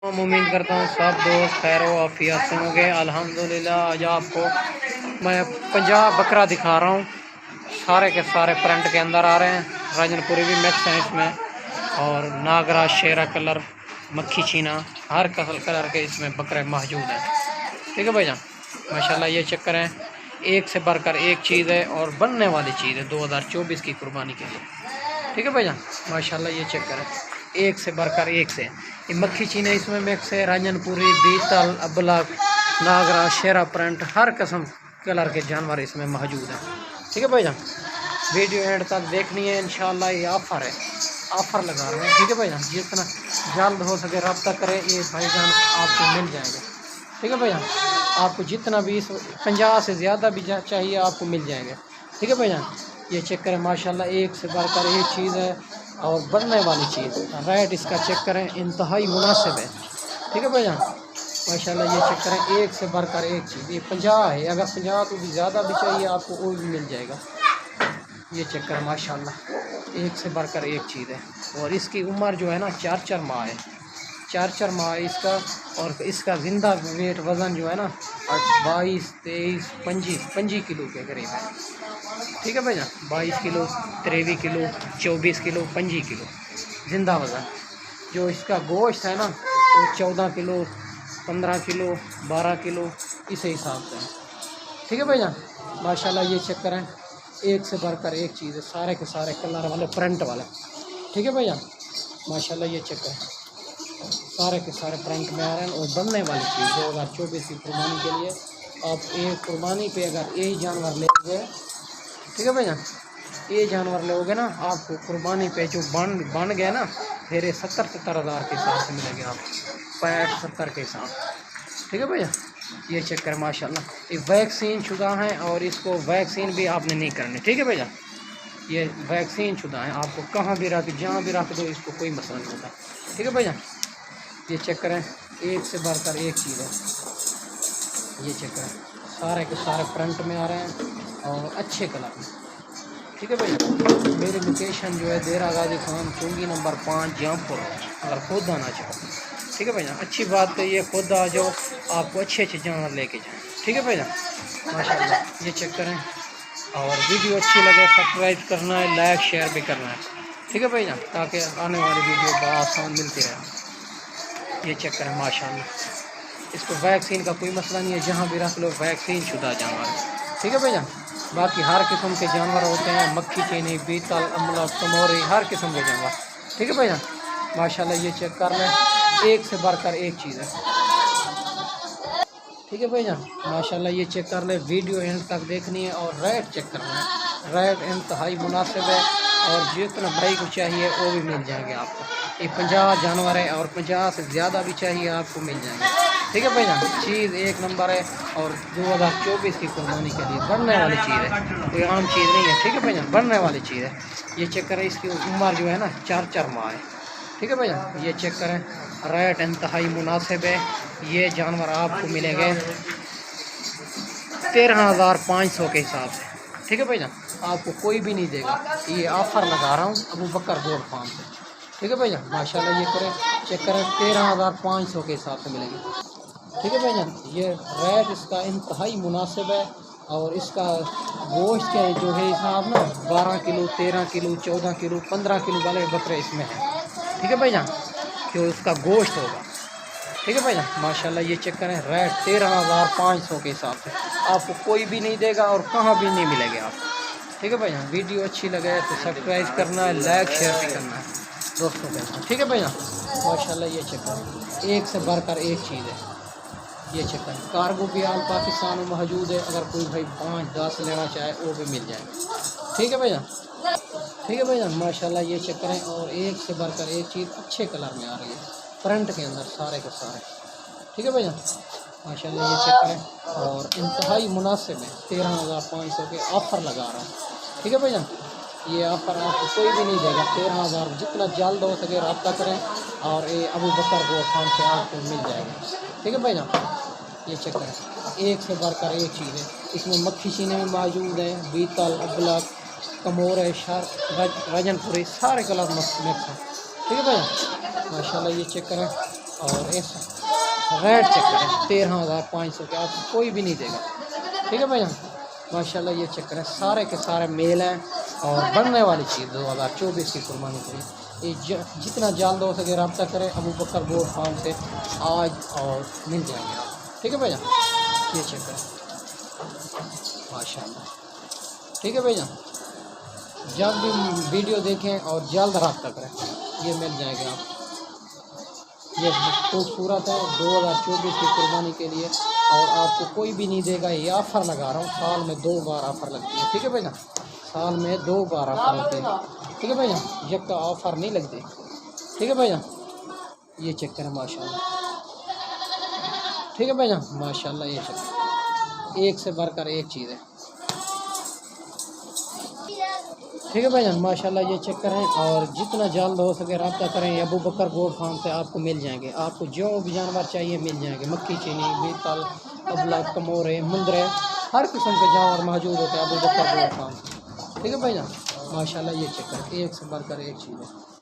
امید کرتا ہوں سب دوست خیر و عافیت سے ہوں گے۔ الحمدللہ آج آپ کو میں 50 بکرا دکھا رہا ہوں، سارے کے سارے پرنٹ کے اندر آ رہے ہیں، راجن پوری بھی مکس ہیں اس میں، اور ناگرا شیرا کلر مکھی چینا ہر کلر کے اس میں بکرے موجود ہیں۔ ٹھیک ہے بھائی جان، ماشاءاللہ یہ چیک کریں، ایک سے بڑھ کر ایک چیز ہے اور بننے والی چیز ہے 2024 کی قربانی کے لیے۔ ٹھیک ہے بھائی جان، ماشاءاللہ یہ چیک کریں، ایک سے بڑھ کر ایک سے یہ مکھی چینے اس میں مکس ہے، رنجن پوری، بیتل، ابلک، ناگرا، شیرا پرنٹ ہر قسم کلر کے جانور اس میں موجود ہیں۔ ٹھیک ہے بھائی جان، ویڈیو اینڈ تک دیکھنی ہے، انشاءاللہ یہ آفر ہے، آفر لگا رہے ہیں۔ ٹھیک ہے بھائی جان، جتنا جلد ہو سکے رابطہ کریں، یہ بھائی جان آپ کو مل جائے گا۔ ٹھیک ہے بھائی جان، آپ کو جتنا بھی 50 سے زیادہ بھی چاہیے آپ کو مل جائیں گے۔ ٹھیک ہے بھائی جان، یہ چیک کریں، ماشاءاللہ ایک سے بڑھ کر ایک چیز ہے اور بننے والی چیز، ریٹ اس کا چیک کریں انتہائی مناسب ہے۔ ٹھیک ہے بھائی جان، ماشاءاللہ یہ چیک کریں، ایک سے بڑھ کر ایک چیز، یہ 50 ہے، اگر 50 تو بھی زیادہ بھی چاہیے آپ کو وہ بھی مل جائے گا۔ یہ چیک کریں، ماشاءاللہ ایک سے بڑھ کر ایک چیز ہے، اور اس کی عمر جو ہے نا 4 ماہ ہے، 4 ماہ ہے اس کا، اور اس کا زندہ ویٹ وزن جو ہے نا 22 23 25 کلو کے قریب ہے۔ ٹھیک ہے بھائی جان، 22 کلو 23 کلو 24 کلو 25 کلو زندہ وزن۔ جو اس کا گوشت ہے نا وہ 14 کلو 15 کلو 12 کلو اسی حساب سے ہے۔ ٹھیک ہے بھائی جان، ماشاءاللہ یہ چیک کریں، ایک سے بڑھ کر ایک چیز ہے، سارے کے سارے کلر والے پرنٹ والے۔ ٹھیک ہے بھائی جان، ماشاءاللہ یہ چیک کریں، سارے کے سارے پرنٹ میں آ رہے ہیں، اور بننے والی چیز 2024 کی قربانی کے لیے آپ ایک قربانی پہ اگر یہی جانور لے گئے، ٹھیک ہے بھائی جان، یہ جانور لو گے نا آپ کو قربانی پہ جو بن گئے نا پھر 70 ہزار کے حساب سے ملے گے آپ کو، 65-70 کے حساب۔ ٹھیک ہے بھائی جان، یہ چیک کریں، ماشاءاللہ یہ ویکسین شدہ ہیں، اور اس کو ویکسین بھی آپ نے نہیں کرنی۔ ٹھیک ہے بھائی جان، یہ ویکسین شدہ ہیں، آپ کو کہاں بھی رکھ جہاں بھی رکھ دو اس کو کوئی مسئلہ نہیں ہوتا۔ ٹھیک ہے بھائی جان، یہ چیک کریں، ایک سے بڑھ کر ایک چیز ہے، یہ چیک کریں، سارے کے سارے پرنٹ میں آ رہے ہیں اور اچھے کلر میں۔ ٹھیک ہے بھائی جان، میری لوکیشن جو ہے دیرہ غازی خان چونگی نمبر 5 جامپور، اگر خود آنا چاہو۔ ٹھیک ہے بھائی جان، اچھی بات تو یہ خود آ جاؤ، آپ کو اچھے جانور لے کے جائیں۔ ٹھیک ہے بھائی جان، ماشاءاللہ یہ چیک کریں، اور ویڈیو اچھی لگے سبسکرائب کرنا ہے، لائک شیئر بھی کرنا ہے۔ ٹھیک ہے بھائی جان، تاکہ آنے والی ویڈیو بآسان ملتی رہے۔ یہ چیک کریں، ماشاءاللہ اس کو ویکسین کا کوئی مسئلہ نہیں ہے، جہاں بھی رکھ لو ویکسین شدہ جانور۔ ٹھیک ہے بھائی جان، باقی ہر قسم کے جانور ہوتے ہیں، مکھی چینی، بیتل، املک، کموری، ہر قسم کے جانور۔ ٹھیک ہے بھائی جان، ماشاءاللہ یہ چیک کر لیں، ایک سے بڑھ کر ایک چیز ہے۔ ٹھیک ہے بھائی جان، ماشاءاللہ یہ چیک کر لیں، ویڈیو اینڈ تک دیکھنی ہے، اور ریٹ چیک کرنا ہے، ریٹ انتہائی مناسب ہے، اور جتنا بھائی کو چاہیے وہ بھی مل جائیں گے آپ کو۔ یہ 50 جانور ہے، اور 50 سے زیادہ بھی چاہیے آپ کو مل جائیں گے۔ ٹھیک ہے بھائی جان، چیز ایک نمبر ہے، اور 2024 کی قربانی کے لیے بڑھنے والی چیز ہے، کوئی عام چیز نہیں ہے۔ ٹھیک ہے بھائی جان، بڑھنے والی چیز ہے۔ یہ چیک کریں، اس کی عمر جو ہے نا 4 ماہ ہے۔ ٹھیک ہے بھائی جان، یہ چیک کریں، ریٹ انتہائی مناسب ہے، یہ جانور آپ کو ملیں گے 13,500 کے حساب سے۔ ٹھیک ہے بھائی جان، آپ کو کوئی بھی نہیں دے گا، یہ آفر لگا رہا ہوں ابو بکر گولڈ فارم سے۔ ٹھیک ہے بھائی جان، ماشاءاللہ یہ کریں، چیک کریں، 13,500 کے حساب سے ملیں گے۔ ٹھیک ہے بھائی جان، یہ ریٹ اس کا انتہائی مناسب ہے، اور اس کا گوشت کے جو ہے حساب نا 12 کلو 13 کلو 14 کلو 15 کلو والے بکرے اس میں ہیں۔ ٹھیک ہے بھائی جان، کہ اس کا گوشت ہوگا۔ ٹھیک ہے بھائی جان، ماشاءاللہ یہ چیک کریں، ریٹ 13,500 کے حساب سے، آپ کو کوئی بھی نہیں دے گا اور کہاں بھی نہیں ملے گا آپ کو۔ ٹھیک ہے بھائی جان، ویڈیو اچھی لگے تو سبسکرائب کرنا ہے، لائک شیئر بھی کرنا ہے دوستوں کے ساتھ۔ ٹھیک ہے بھائی جان، ماشاءاللہ یہ چیک کریں، ایک سے بڑھ کر ایک چیز ہے۔ یہ چیک کریں، کارگو بھی آل پاکستان میں موجود ہے، اگر کوئی بھائی 5-10 لینا چاہے وہ بھی مل جائے گا۔ ٹھیک ہے بھائی جان، ٹھیک ہے بھائی جان، ماشاءاللہ یہ چیک کریں، اور ایک سے بڑھ کر ایک چیز اچھے کلر میں آ رہی ہے، پرنٹ کے اندر سارے کے سارے۔ ٹھیک ہے بھائی جان، ماشاءاللہ یہ چیک کریں، اور انتہائی مناسب ہے، 13,500 کے آفر لگا رہا ہوں۔ ٹھیک ہے بھائی جان، یہ آفر آپ کو کوئی بھی نہیں دے گا، 13,000، جتنا جلد ہو سکے رابطہ کریں، اور یہ ابو بکر گولڈ فارم سے آپ کو مل جائے گا۔ ٹھیک ہے بھائی جان، یہ چیک کریں، ایک سے بڑھ کر ایک چیز ہے، اس میں مکھی چینے بھی موجود ہیں، بیتل، ابلک، کمور، رجن پوری، سارے کلر مکس ہیں۔ ٹھیک ہے بھائی جان، ماشاءاللہ یہ چیک کریں، اور اس ریٹ چیک کریں 13,500 کے آپ کو کوئی بھی نہیں دے گا. ٹھیک ہے بھائی جان ماشاءاللہ یہ چیک کریں سارے کے سارے میل ہیں اور بننے والی چیز 2024 کی قربانی کے لیے. یہ جتنا جلد ہو سکے رابطہ کریں ابو بکر گوٹ فارم سے آج اور مل جائیں گے آپ. ٹھیک ہے بھائی جان یہ چیک کریں ماشاءاللہ. ٹھیک ہے بھائی جان جب بھی ویڈیو دیکھیں اور جلد رابطہ کریں یہ مل جائیں گے آپ. یہ خوبصورت ہے 2024 کی قربانی کے لیے اور آپ کو کوئی بھی نہیں دے گا. یہ آفر لگا رہا ہوں سال میں 2 بار آفر لگتی ہے. ٹھیک ہے بھائی جان سال میں 2 بار آفر لگتے ہیں. ٹھیک ہے بھائی جان یک کا آفر نہیں لگتے. ٹھیک ہے بھائی جان یہ چیک کریں ماشاءاللہ. ٹھیک ہے بھائی جان ماشاءاللہ یہ چیک کریں ایک سے بڑھ کر ایک چیز ہے. ٹھیک ہے بھائی جان ماشاءاللہ یہ چیک کریں اور جتنا جلد ہو سکے رابطہ کریں. ابو بکر گوٹ فارم سے آپ کو مل جائیں گے. آپ کو جو بھی جانور چاہیے مل جائیں گے. مکی چینی بیتل ابلا کمورے مندرے ہر قسم کے جانور موجود ہوتے ہیں ابو بکر گوٹ فارم. ٹھیک ہے بھائی جان ماشاءاللہ یہ چیک کریں ایک سے بڑھ کر ایک چیز ہے.